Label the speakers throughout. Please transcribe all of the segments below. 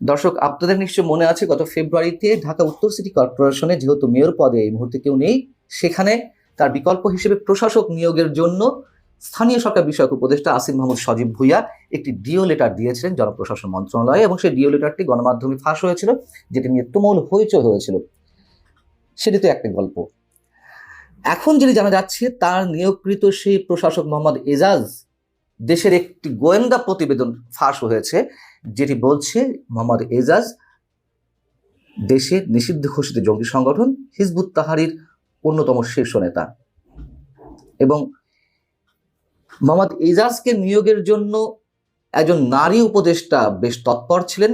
Speaker 1: দর্শক, আপনাদের নিশ্চয় মনে আছে গত ফেব্রুয়ারিতে ঢাকা উত্তর সিটি কর্পোরেশনে যেহেতু মেয়র পদে এই মুহূর্তে কেউ নেই, সেখানে তার বিকল্প হিসেবে প্রশাসক নিয়োগের জন্য স্থানীয় সরকার বিষয়ক উপদেষ্টা আসিফ মাহমুদ সজীব ভুঁইয়া একটি ডিও লেটার দিয়েছিলেন জনপ্রশাসন মন্ত্রণালয়ে, এবং সেই ডিও লেটারটি গণমাধ্যমে ফাঁস হয়েছিল, যেটি নিয়ে তুমুল হইচই হয়েছিল। সেটি তো একটা গল্প। এখন যেটি জানা যাচ্ছে, তার নিয়োগকৃত সেই প্রশাসক মোহাম্মদ এজাজ দেশের একটি গোয়েন্দা প্রতিবেদন ফাঁস হয়েছে, যেটি বলছে মোহাম্মদ এজাজ দেশের নিষিদ্ধ ঘোষিত জঙ্গি সংগঠন হিজবুত তাহরির অন্যতম শীর্ষ নেতা। এবং মোহাম্মদ এজাজকে নিয়োগের জন্য একজন নারী উপদেষ্টা বেশ তৎপর ছিলেন।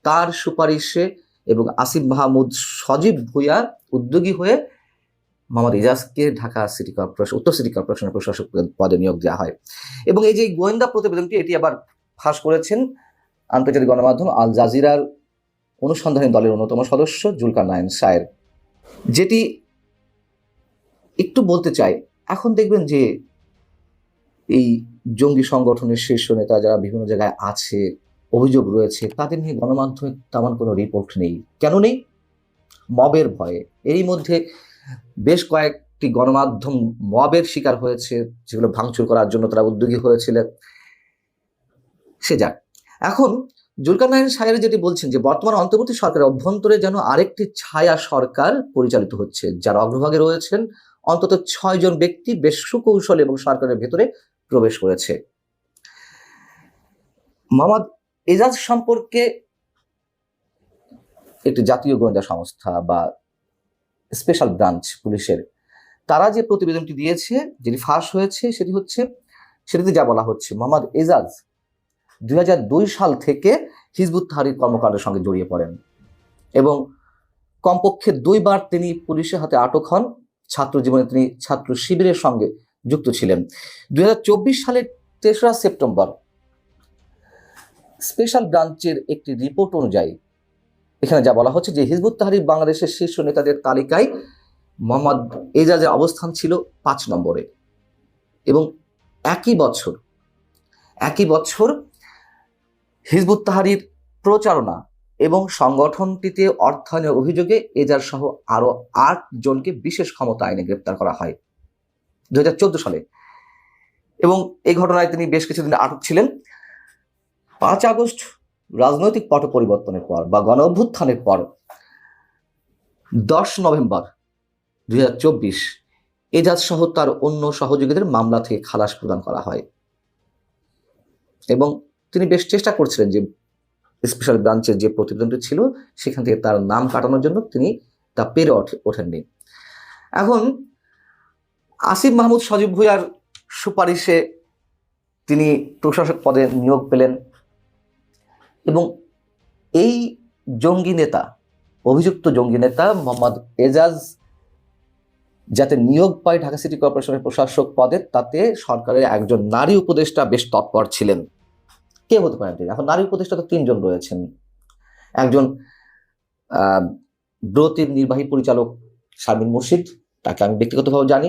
Speaker 1: তার সুপারিশে এবং আসিফ মাহমুদ সজীব ভুঁইয়া উদ্যোগী হয়ে মোহাম্মদ এজাজকে ঢাকা সিটি কর্পোরেশন, উত্তর সিটি কর্পোরেশনের প্রশাসক পদে নিয়োগ দেওয়া হয়। এবং এই যে গোয়েন্দা প্রতিবেদনটি, এটি আবার ফাঁস করেছেন আন্তর্জাতিক গণমাধ্যম আল জাজিরার অনুসন্ধানী দলের অন্যতম সদস্য জুলকারনাইন সায়ের। যেটি একটু বলতে চাই, এখন দেখবেন যে এই জঙ্গি সংগঠনের শীর্ষ নেতা যারা বিভিন্ন জায়গায় আছে, অভিযোগ রয়েছে, তাদের নিয়ে গণমাধ্যমে তেমন কোনো রিপোর্ট নেই। কেন নেই? মবের ভয়ে। এরই মধ্যে বেশ কয়েকটি গণমাধ্যম মবের শিকার হয়েছে, যেগুলো ভাঙচুর করার জন্য তারা উদ্যোগী হয়েছিলেন। সে যাক, এখন জুলকারনাইন সায়ের যেটি বলছেন যে বর্তমান অন্তর্বর্তী সরকারের অভ্যন্তরে যেন আরেকটি ছায়া সরকার পরিচালিত হচ্ছে, যার অগ্রভাগে রয়েছেন অন্তত 6 জন ব্যক্তি বেশ সুকৌশল এবং সরকারের ভেতরে প্রবেশ করেছে। মোহাম্মদ এজাজ সম্পর্কে একটি জাতীয় গোয়েন্দা সংস্থা বা স্পেশাল ব্রাঞ্চ পুলিশের তারা যে প্রতিবেদনটি দিয়েছে, যেটি ফাঁস হয়েছে, সেটিতে যা বলা হচ্ছে, মোহাম্মদ এজাজ 2002 সাল থেকে হিজবুত তাহরির কর্মকাণ্ডের সঙ্গে জড়িয়ে পড়েন এবং কমপক্ষে 2 বার তিনি পুলিশের হাতে আটক হন। ছাত্র জীবনে তিনি ছাত্র শিবিরের সঙ্গে যুক্ত ছিলেন। 2024 সালের 3রা সেপ্টেম্বর স্পেশাল ব্রাঞ্চের একটি রিপোর্ট অনুযায়ী এখানে যা বলা হচ্ছে যে হিজবুত তাহরির বাংলাদেশের শীর্ষ নেতাদের তালিকায় মোহাম্মদ এজাজের অবস্থান ছিল 5 নম্বরে। এবং একই বছর হিজবুত তাহরির প্রচারণা এবং সংগঠনটিতে অর্থায়নের অভিযোগে এজাজ সহ আরো 8 জনকে বিশেষ ক্ষমতা আইনে গ্রেপ্তার করা হয় 2014 সালে। এবং এই ঘটনায় তিনি বেশ কিছুদিন আটক ছিলেন। 5 আগস্ট রাজনৈতিক পট পরিবর্তনের পর বা গণ অভ্যুত্থানের পর 10 নভেম্বর 2024 এজাজ সহ তার অন্য সহযোগীদের মামলা থেকে খালাস প্রদান করা হয়। এবং তিনি বেশ চেষ্টা করছিলেন যে স্পেশাল ব্রাঞ্চের যে প্রতিবেদনটি ছিল সেখান থেকে তার নাম কাটানোর জন্য, তিনি তা পেরে ওঠেননি। এখন আসিফ মাহমুদ সজীব ভুঁইয়ার সুপারিশে তিনি প্রশাসক পদে নিয়োগ পেলেন এবং এই অভিযুক্ত জঙ্গি নেতা মোহাম্মদ এজাজ যাতে নিয়োগ পায় ঢাকা সিটি কর্পোরেশনের প্রশাসক পদে, তাতে সরকারের একজন নারী উপদেষ্টা বেশ তৎপর ছিলেন। কে হতে পারেন তিনি? এখন নারী উপদেষ্টা তো 3 জন রয়েছেন। একজন ব্রতির নির্বাহী পরিচালক শারমিন মুর্শিদ, তাকে আমি ব্যক্তিগতভাবে জানি,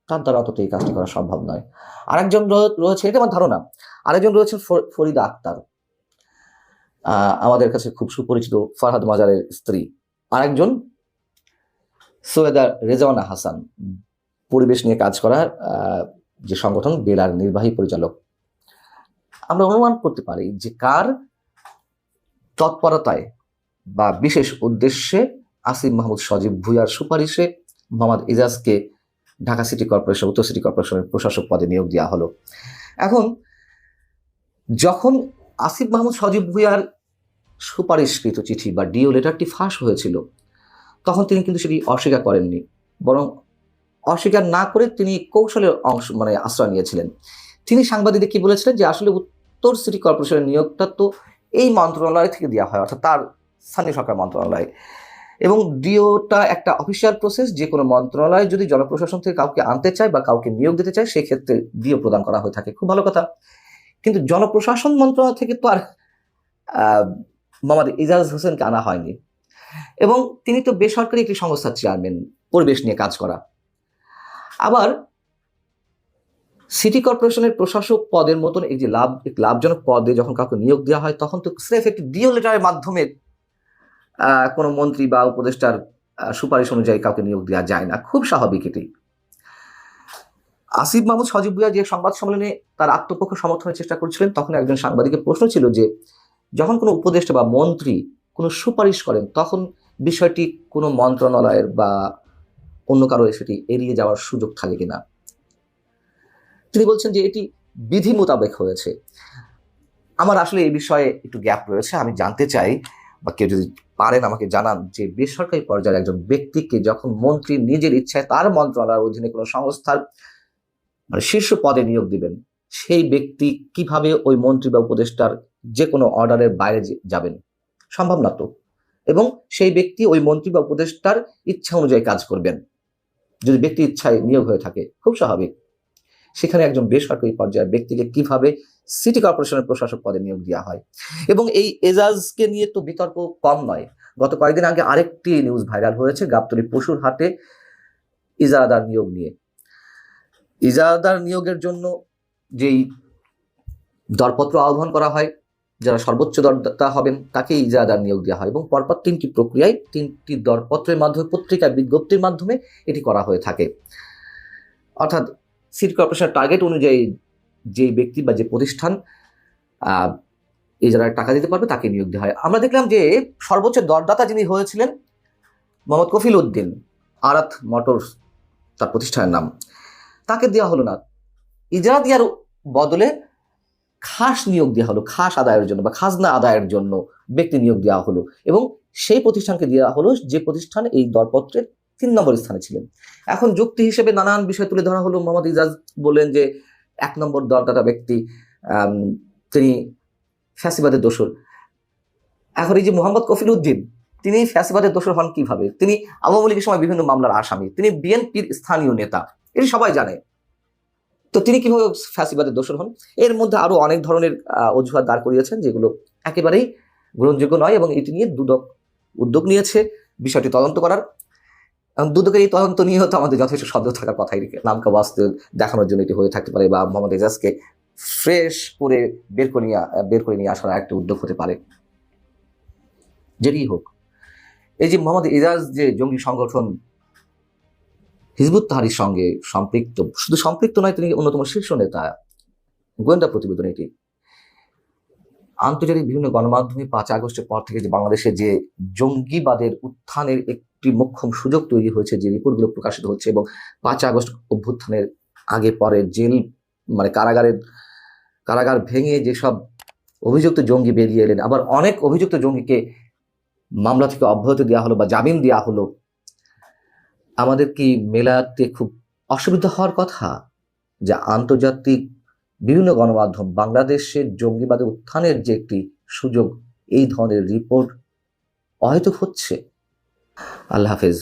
Speaker 1: তার দ্বারা অন্তত এই কাজটি করা সম্ভব নয়। আরেকজন রয়েছে, এটা আমার ধারণা, আরেকজন রয়েছেন ফরিদা আক্তার, আমাদের কাছে খুব সুপরিচিত ফারহাদ মাজারের স্ত্রী। আরেকজন সৈয়দা রেজাওয়ানা হাসান, পরিবেশ নিয়ে কাজ করার যে সংগঠন বেলার নির্বাহী পরিচালক। আমরা অনুমান করতে পারি যে কার তৎপরতায় বা বিশেষ উদ্দেশ্যে আসিফ মাহমুদ সজীব ভুঁইয়ার সুপারিশে মোহাম্মদ এজাজকে ঢাকা সিটি কর্পোরেশন, উত্তর সিটি কর্পোরেশনের প্রশাসক পদে নিয়োগ দেওয়া হলো। এখন যখন আসিফ মাহমুদ সজীব ভুঁইয়ার সুপারিশকৃত চিঠি বা ডিও লেটারটি ফাঁস হয়েছিল, তখন তিনি কিন্তু সেটি অস্বীকার করেননি, বরং অস্বীকার না করে তিনি কৌশলের আশ্রয় নিয়েছিলেন। তিনি সাংবাদিকদের কি বলেছিলেন যে আসলে উত্তর সিটি কর্পোরেশনের নিয়োগটা তো এই মন্ত্রণালয় থেকে দেওয়া হয়, অর্থাৎ তার স্থানীয় সরকার মন্ত্রণালয়, এবং ডিওটা একটা অফিসিয়াল প্রসেস। যে কোনো মন্ত্রণালয় যদি জনপ্রশাসন থেকে কাউকে আনতে চায় বা কাউকে নিয়োগ দিতে চায়, সেক্ষেত্রে ডিও প্রদান করা হয়ে থাকে। খুব ভালো কথা। কিন্তু জনপ্রশাসন মন্ত্রণালয় থেকে তো আর মোহাম্মদ এজাজ হোসেনকে আনা হয়নি, এবং তিনি তো বেসরকারি একটি সংস্থার চেয়ারম্যান, পরিবেশ নিয়ে কাজ করা। আবার সিটি কর্পোরেশনের প্রশাসক পদের মতন এই যে লাভজনক পদে যখন কাউকে নিয়োগ দেওয়া হয়, তখন তো স্রেফ একটি ডিও লেটারের মাধ্যমে কোনো মন্ত্রী বা উপদেষ্টার সুপারিশ অনুযায়ী কাউকে নিয়োগ দেওয়া যায় না। খুব স্বাভাবিক এটি। আসিফ মাহমুদ সজীব ভুঁইয়া যে সংবাদ সম্মেলনে তার আত্মপক্ষ সমর্থনের চেষ্টা করছিলেন, তখন একজন সাংবাদিকের প্রশ্ন ছিল যে যখন কোনো উপদেষ্টা বা মন্ত্রী কোনো সুপারিশ করেন, তখন বিষয়টি কোনো মন্ত্রণালয়ের বা অন্য কারো সেটি এড়িয়ে যাওয়ার সুযোগ থাকে কিনা। তিনি বলছেন যে এটি বিধি মোতাবেক হয়েছে। আমার আসলে এই বিষয়ে একটু গ্যাপ রয়েছে। আমি জানতে চাই, বা কেউ যদি পারেন আমাকে জানান, যে বেসরকারি পর্যায়ের একজন ব্যক্তিকে যখন মন্ত্রী নিজের ইচ্ছায় তার মন্ত্রণালয়ের অধীনে কোনো সংস্থার শীর্ষ পদে নিয়োগ দিবেন, সেই ব্যক্তি কিভাবে ওই মন্ত্রী বা উপদেষ্টার যে কোনো অর্ডারের বাইরে যাবেন? সম্ভব না তো। এবং সেই ব্যক্তি ওই মন্ত্রী বা উপদেষ্টার ইচ্ছা অনুযায়ী কাজ করবেন যদি ব্যক্তি ইচ্ছায় নিয়োগ হয়ে থাকে। খুব স্বাভাবিক। সেখানে একজন বেসরকারি পর্যায়ের ব্যক্তিকে কিভাবে সিটি কর্পোরেশনের প্রশাসক পদে নিয়োগ দেওয়া হয়? এবং এই এজাজকে নিয়ে তো বিতর্ক কম নয়। গত কয়েকদিন আগে আরেকটি নিউজ ভাইরাল হয়েছে গাবতলী পশুর হাটে ইজারাদার নিয়োগ নিয়ে। ইজারাদার নিয়োগের জন্য যেই দরপত্র আহ্বান করা হয়, যারা সর্বোচ্চ দরদাতা হবেন তাকে ইজারাদার নিয়োগ দেওয়া হয়, এবং পরপর 3টি প্রক্রিয়ায় 3টি দরপত্রের মাধ্যমে পত্রিকায় বিজ্ঞপ্তির মাধ্যমে এটি করা হয়ে থাকে। অর্থাৎ সিটি কর্পোরেশনের টার্গেট অনুযায়ী যে ব্যক্তি বা যে প্রতিষ্ঠান ইজারার টাকা দিতে পারবে তাকে নিয়োগ দেওয়া হয়। আমরা দেখলাম যে সর্বোচ্চ দরদাতা যিনি হয়েছিলেন মোহাম্মদ কফিল উদ্দিন, আরাত মোটরস তার প্রতিষ্ঠানের নাম, তাকে দেওয়া হলো না। ইজারা দেওয়ার বদলে খাস নিয়োগ দেওয়া হলো, খাস আদায়ের জন্য বা খাজনা আদায়ের জন্য ব্যক্তি নিয়োগ দেওয়া হলো, এবং সেই প্রতিষ্ঠানকে দেওয়া হলো যে প্রতিষ্ঠান এই দরপত্রের 3 নম্বর স্থানে ছিলেন। এখন যুক্তি হিসেবে নানান বিষয় তুলে ধরা হলো। মোহাম্মদ ইজাজ বললেন যে 1 নম্বর দরদাতা ব্যক্তি তিনি ফ্যাসিবাদের দোসর। এখন এই যে মোহাম্মদ কফিল উদ্দিন, তিনি ফ্যাসিবাদের দোসর হন কিভাবে? তিনি আওয়ামী লীগের সময় বিভিন্ন মামলার আসামি, তিনি বিএনপির স্থানীয় নেতা, এটি সবাই জানে। তো তিনি কিভাবে ফ্যাসিবাদের দোসর হন? এর মধ্যে আরো অনেক ধরনের অজুহাত দাঁড় করিয়েছেন, যেগুলো একেবারেই গ্রহণযোগ্য নয়, এবং এটি নিয়ে দুদক উদ্যোগ নিয়েছে বিষয়টি তদন্ত করার। দুদকের এই তদন্ত নিয়েও তো আমাদের যথেষ্ট সন্দেহ থাকার কথাই, নামকা বাস্তব দেখানোর জন্য এটি হয়ে থাকতে পারে, বা মোহাম্মদ এজাজকে ফ্রেশ করে বের করে নিয়ে আসার একটা উদ্যোগ হতে পারে। যেটি হোক, এই যে মোহাম্মদ এজাজ যে জঙ্গি সংগঠন হিজবুত তাহরীর সঙ্গে সম্পৃক্ত, শুধু সম্পৃক্ত নয়, তিনি অন্যতম শীর্ষ নেতা। গোয়েন্দা প্রতিবেদন এটি। আন্তর্জাতিক বিভিন্ন গণমাধ্যমে 5 আগস্টের পর থেকে যে বাংলাদেশে যে জঙ্গিবাদের উত্থানের একটি মোক্ষম সুযোগ তৈরি হয়েছে, যে রিপোর্টগুলো প্রকাশিত হচ্ছে, এবং 5 আগস্ট অভ্যুত্থানের আগে পরে জেল কারাগার ভেঙে যেসব অভিযুক্ত জঙ্গি বেরিয়ে এলেন, আবার অনেক অভিযুক্ত জঙ্গিকে মামলা থেকে অব্যাহতি দেওয়া হলো বা জামিন দেওয়া হলো। আমাদের কি মেলাতে খুব অসুবিধা হওয়ার কথা যে আন্তর্জাতিক বিভিন্ন গণমাধ্যম বাংলাদেশের জঙ্গিবাদের উত্থানের যে একটি সুযোগ, এই ধরনের রিপোর্ট অহেতুক হচ্ছে? আল্লাহ হাফেজ।